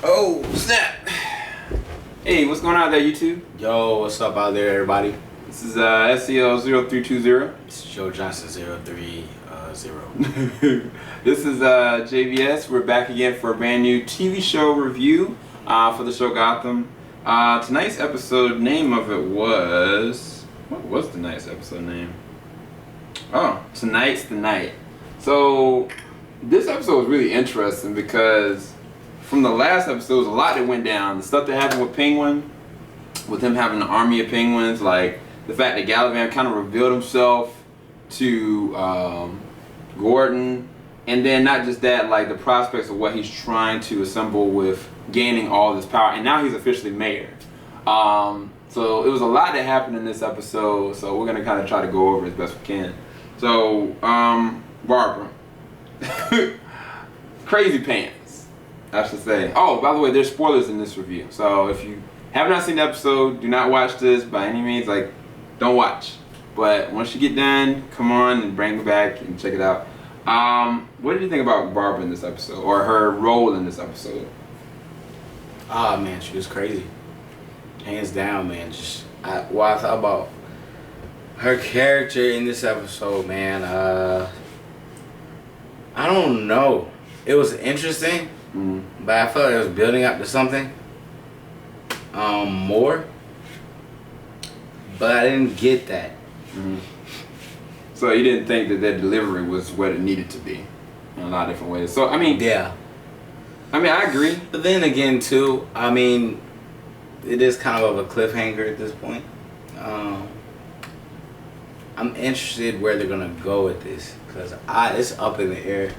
Oh, snap! Hey, what's going on there, YouTube? Yo, what's up out there, everybody? This is SCL0320. It's Joe Johnson 030. This is JVS. We're back again for a brand new TV show review for the show Gotham. Tonight's episode name of it was... What was tonight's episode name? Oh, Tonight's the Night. So, this episode was really interesting because from the last episode, there was a lot that went down. The stuff that happened with Penguin, with him having an army of penguins, like the fact that Galavan kind of revealed himself to Gordon, and then not just that, like the prospects of what he's trying to assemble with gaining all this power, and now he's officially mayor. So it was a lot that happened in this episode, so we're gonna kind of try to go over as best we can. So, Barbara. Crazy pants, I should say. Oh, by the way, there's spoilers in this review. So if you have not seen the episode, do not watch this by any means. Like, don't watch. But once you get done, come on and bring it back and check it out. What did you think about Barbara in this episode, or her role in this episode? Ah, man, she was crazy. Hands down, man. What I thought about her character in this episode, man, I don't know. It was interesting, but I felt like it was building up to something more. But I didn't get that. So you didn't think that delivery was what it needed to be in a lot of different ways. So I mean, yeah. I mean, I agree. But then again, too, I mean, it is kind of a cliffhanger at this point. I'm interested where they're gonna go with this, because it's up in the air.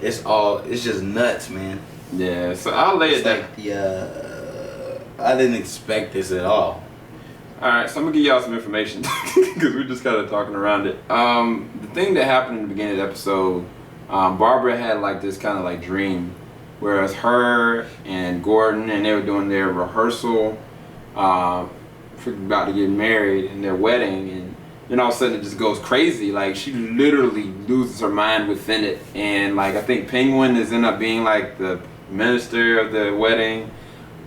It's just nuts, man. Yeah. So I'll lay it down. I didn't expect this at all. Alright, so I'm gonna give y'all some information because we're just kind of talking around it. The thing that happened in the beginning of the episode, Barbara had like this kind of like dream, whereas her and Gordon and they were doing their rehearsal, about to get married and their wedding, and then all of a sudden it just goes crazy. Like she literally loses her mind within it, and like I think Penguin is end up being like the minister of the wedding.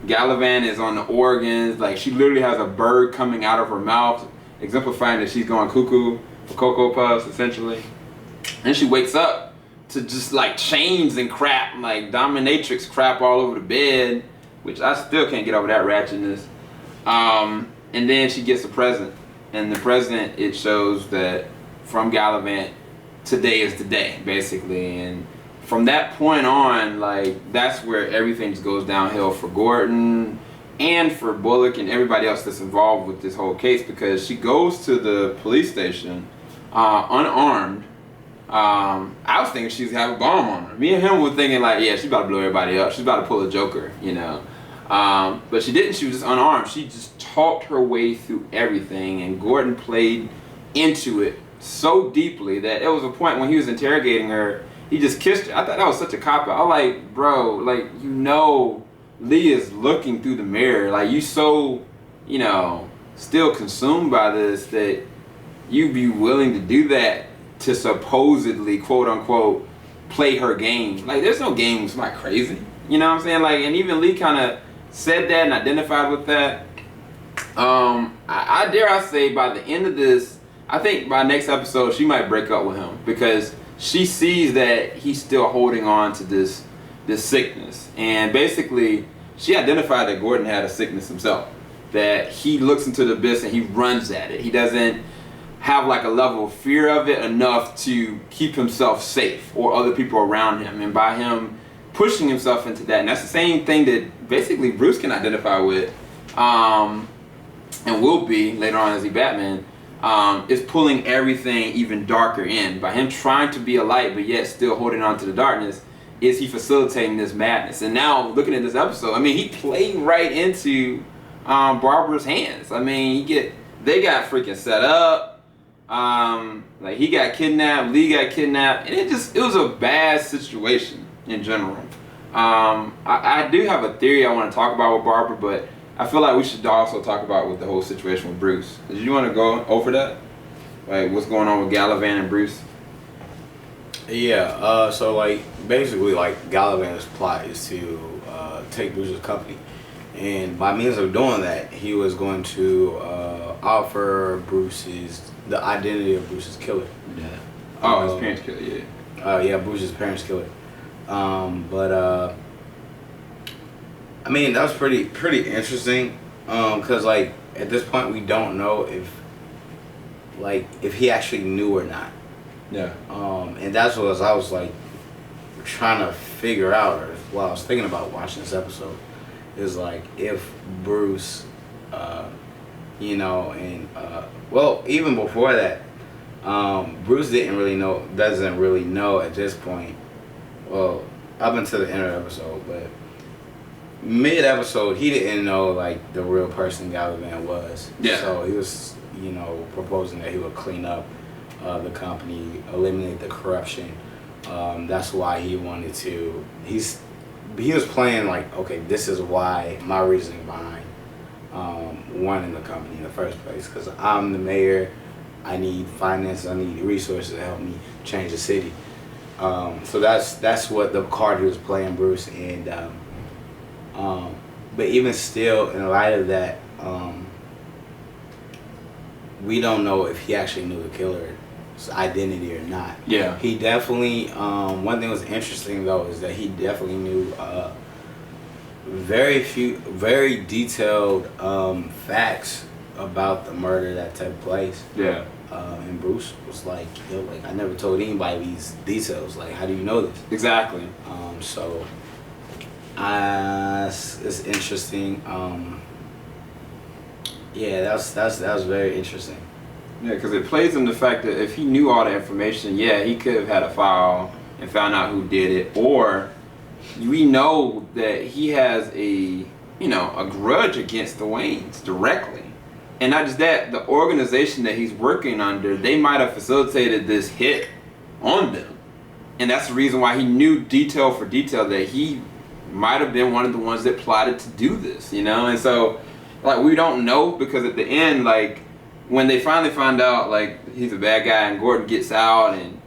Galavan is on the organs. Like she literally has a bird coming out of her mouth, exemplifying that she's going cuckoo for Cocoa Puffs, essentially. And she wakes up to just like chains and crap, like dominatrix crap all over the bed, which I still can't get over that ratchetness. And then she gets a present, and the present, it shows that from Galavan, today is the day, basically. And from that point on, like, that's where everything just goes downhill for Gordon and for Bullock and everybody else that's involved with this whole case, because she goes to the police station unarmed. I was thinking she's have a bomb on her. Me and him were thinking like, yeah, she's about to blow everybody up. She's about to pull a Joker, you know. But she didn't. She was just unarmed. She just talked her way through everything, and Gordon played into it so deeply that there was a point when he was interrogating her, he just kissed her. I thought that was such a cop out. I'm like, bro, like, you know, Lee is looking through the mirror. Like, you so, you know, still consumed by this that you'd be willing to do that to supposedly, quote unquote, play her game. Like, there's no game with somebody crazy. You know what I'm saying? Like, and even Lee kind of said that and identified with that. I dare I say by the end of this, I think by next episode she might break up with him, because she sees that he's still holding on to this sickness. And basically she identified that Gordon had a sickness himself, that he looks into the abyss and he runs at it. He doesn't have like a level of fear of it enough to keep himself safe or other people around him. And by him pushing himself into that, and that's the same thing that basically Bruce can identify with, and will be later on as he Batman, is pulling everything even darker in. By him trying to be a light but yet still holding on to the darkness, is he facilitating this madness. And now looking at this episode, I mean, he played right into Barbara's hands. I mean, they got freaking set up. Like he got kidnapped, Lee got kidnapped, and it was a bad situation in general. I do have a theory I want to talk about with Barbara, but I feel like we should also talk about with the whole situation with Bruce. Did you want to go over that? Like what's going on with Galavan and Bruce? Yeah. So like basically like Galavan's plot is to take Bruce's company, and by means of doing that, he was going to offer the identity of Bruce's killer. Yeah. Oh, his parents killed. Yeah. Yeah, Bruce's parents killed. But I mean, that was pretty interesting. Cause like at this point we don't know if he actually knew or not. Yeah. And that's what I was like trying to figure out, or while I was thinking about watching this episode, is like if Bruce, well, even before that, Bruce doesn't really know at this point. Well, up until the end of the episode, but mid episode he didn't know like the real person Galavan was. Yeah. So he was, proposing that he would clean up the company, eliminate the corruption. That's why he wanted to. He was playing like, okay, this is why my reasoning behind wanting the company in the first place, because I'm the mayor. I need finance. I need resources to help me change the city. So that's what the card he was playing, Bruce. And but even still, in light of that, we don't know if he actually knew the killer's identity or not. Yeah. He definitely. One thing that was interesting though is that he definitely knew very detailed facts about the murder that took place. Yeah. And Bruce was like, yo, like, I never told anybody these details. Like, how do you know this? Exactly. So, it's interesting. Yeah, that was very interesting. Yeah, because it plays in the fact that if he knew all the information, yeah, he could have had a file and found out who did it, or we know that he has a grudge against the Waynes directly. And not just that, the organization that he's working under, they might have facilitated this hit on them. And that's the reason why he knew detail for detail that he might have been one of the ones that plotted to do this, And so, like, we don't know, because at the end, like, when they finally find out, like, he's a bad guy and Gordon gets out and,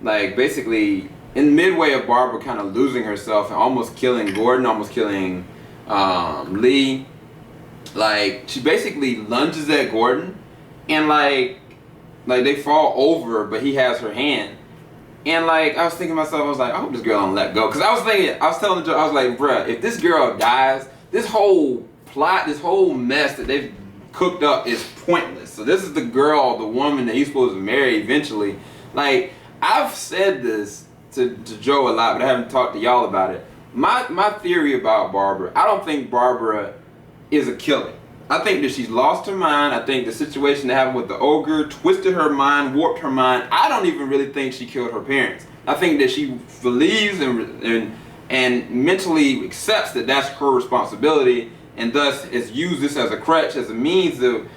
like, basically, in midway of Barbara kind of losing herself and almost killing Gordon, almost killing Lee, like, she basically lunges at Gordon and like they fall over, but he has her hand. And like, I was thinking to myself, I was like, I hope this girl don't let go. Cause I was telling the joke, I was like, bruh, if this girl dies, this whole plot, this whole mess that they've cooked up is pointless. So this is the woman that he's supposed to marry eventually. Like, I've said this to Joe a lot, but I haven't talked to y'all about it. My theory about Barbara, I don't think Barbara is a killer. I think that she's lost her mind. I think the situation that happened with the ogre twisted her mind, warped her mind. I don't even really think she killed her parents. I think that she believes and mentally accepts that that's her responsibility, and thus has used this as a crutch, as a means of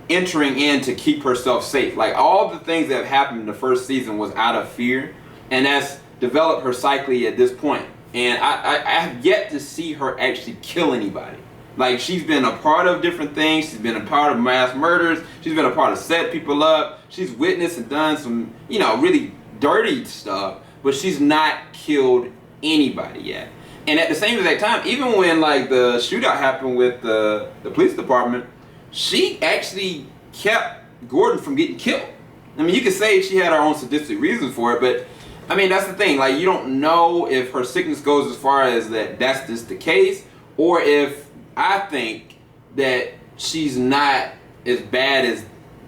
entering in to keep herself safe. Like, all the things that have happened in the first season was out of fear, and that's developed her psyche at this point. And I have yet to see her actually kill anybody. Like, she's been a part of different things. She's been a part of mass murders. She's been a part of set people up. She's witnessed and done some, really dirty stuff. But she's not killed anybody yet. And at the same exact time, even when like the shootout happened with the police department, she actually kept Gordon from getting killed. I mean, you could say she had her own sadistic reasons for it, but I mean, that's the thing. Like, you don't know if her sickness goes as far as that's just the case, or if I think that she's not as bad as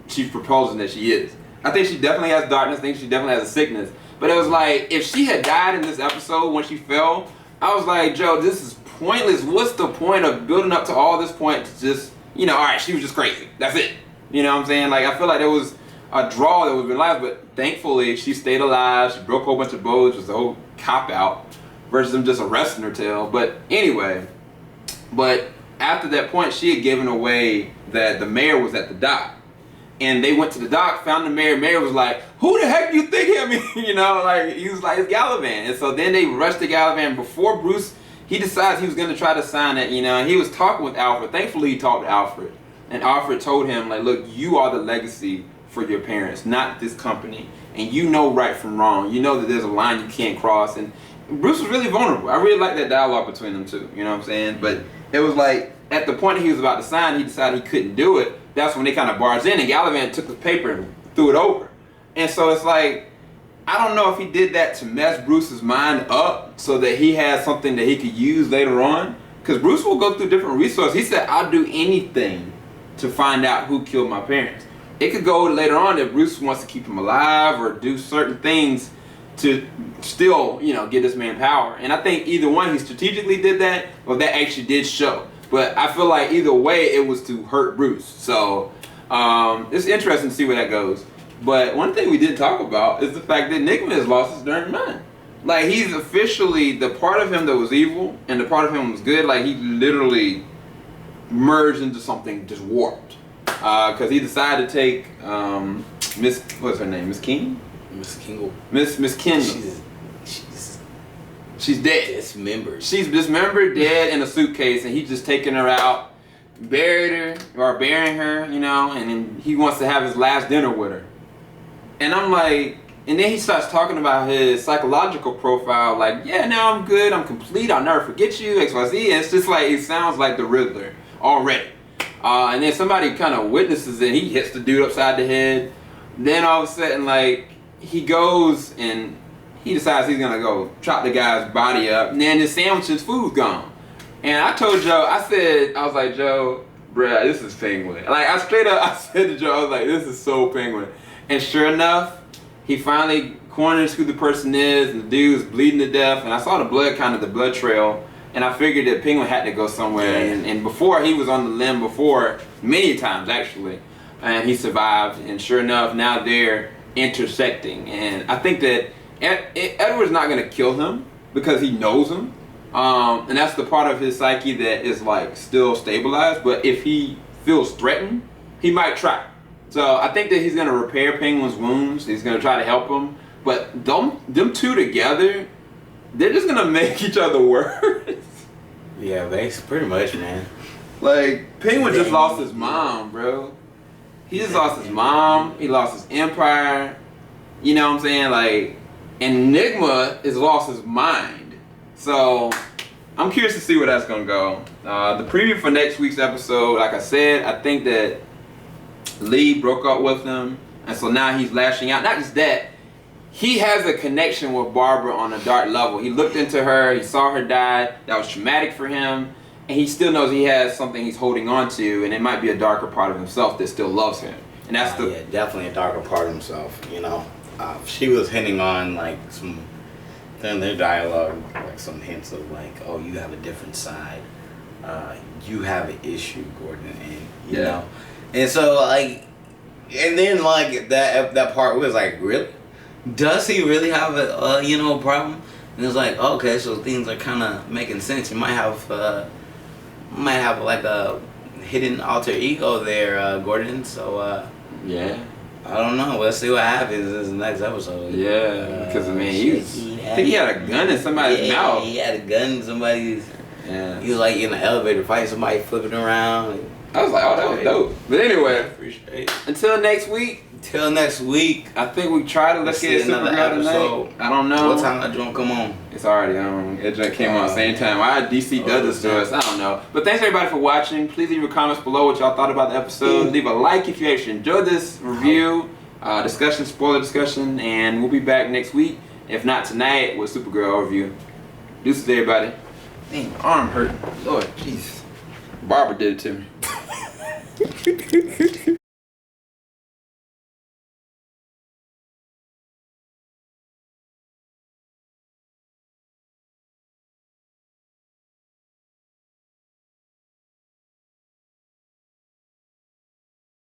she's proposing that she is. I think she definitely has darkness. I think she definitely has a sickness. But it was like, if she had died in this episode when she fell, I was like, Joe, this is pointless. What's the point of building up to all this point to just, all right, she was just crazy. That's it. You know what I'm saying? Like, I feel like there was a draw that was in life, but thankfully she stayed alive. She broke a whole bunch of bones. It was a whole cop-out versus them just arresting her tail. But anyway, after that point, she had given away that the mayor was at the dock. And they went to the dock, found the mayor. Mayor was like, who the heck do you think him is? He was like, it's Galavan. And so then they rushed to Galavan before Bruce, he decides he was going to try to sign it, and he was talking with Alfred. Thankfully, he talked to Alfred. And Alfred told him, like, look, you are the legacy for your parents, not this company. and you know right from wrong. You know that there's a line you can't cross, and Bruce was really vulnerable. I really like that dialogue between them two. You know what I'm saying? But it was like at the point he was about to sign, he decided he couldn't do it. That's when they kind of barged in, and Galavan took the paper and threw it over. And so it's like, I don't know if he did that to mess Bruce's mind up so that he had something that he could use later on. Because Bruce will go through different resources. He said, I'll do anything to find out who killed my parents. It could go later on that Bruce wants to keep him alive or do certain things to still, you know, give this man power. And I think either one, he strategically did that, or that actually did show. But I feel like either way, it was to hurt Bruce. So it's interesting to see where that goes. But one thing we did talk about is the fact that Nygma has lost his darn mind. Like, he's officially, the part of him that was evil and the part of him was good, like, he literally merged into something just warped. Because he decided to take what's her name? Miss King? Miss Kingle. Miss Kendall. She's dead. Dismembered. She's dismembered, dead in a suitcase, and he's just taking her out, burying her, you know, and then he wants to have his last dinner with her. And I'm like, and then he starts talking about his psychological profile, like, yeah, now I'm good, I'm complete, I'll never forget you, XYZ. And it's just like, it sounds like the Riddler already. And then somebody kind of witnesses it, he hits the dude upside the head. Then all of a sudden, like, he goes and he decides he's gonna go chop the guy's body up, and then his sandwich and food's gone. And I told Joe, I was like, Joe, bruh, this is Penguin. Like, I said to Joe, I was like, this is so Penguin. And sure enough, he finally corners who the person is, and the dude's bleeding to death. And I saw the blood trail, and I figured that Penguin had to go somewhere. And before, he was on the limb before, many times actually, and he survived. And sure enough, now they're intersecting. And I think that Edward's not gonna kill him because he knows him. And that's the part of his psyche that is like still stabilized. But if he feels threatened, he might try. So I think that he's gonna repair Penguin's wounds. He's gonna try to help him. But them two together, they're just gonna make each other worse. Yeah, pretty much, man. Like, Penguin just lost his mom, bro. He just lost his mom. He lost his empire. You know what I'm saying? Like, and Nygma has lost his mind. So I'm curious to see where that's gonna go. The preview for next week's episode, like I said, I think that Lee broke up with him, and so now he's lashing out. Not just that, he has a connection with Barbara on a dark level. He looked into her, he saw her die, that was traumatic for him, and he still knows he has something he's holding on to, and it might be a darker part of himself that still loves him. And that's yeah, definitely a darker part of himself, you know. She was hinting on, like, in their dialogue, like some hints of like, oh, you have a different side, you have an issue, Gordon, and you know. And so, like, and then, like, that part was like, really? Does he really have a, you know, problem? And it's like, okay, so things are kind of making sense. You might have like a hidden alter ego there, Gordon. So, yeah. I don't know. Let's see what happens in the next episode. Yeah, because, I mean, I think he had a gun in somebody's mouth. He had a gun in somebody's... Yeah. He was, like, in the elevator fighting somebody, flipping around. I was like, oh, that was dope. But anyway, until next week. Till next week. I think we try to let's get Supergirl tonight. I don't know. What time that joint come on? It's already on. It just came on the same time. Why DC does this to us? I don't know. But thanks everybody for watching. Please leave your comments below what y'all thought about the episode. Leave a like if you actually enjoyed this review, discussion, spoiler discussion, and we'll be back next week. If not tonight, with Supergirl review. Deuces, everybody. Dang, my arm hurt. Lord, jeez. Barbara did it to me.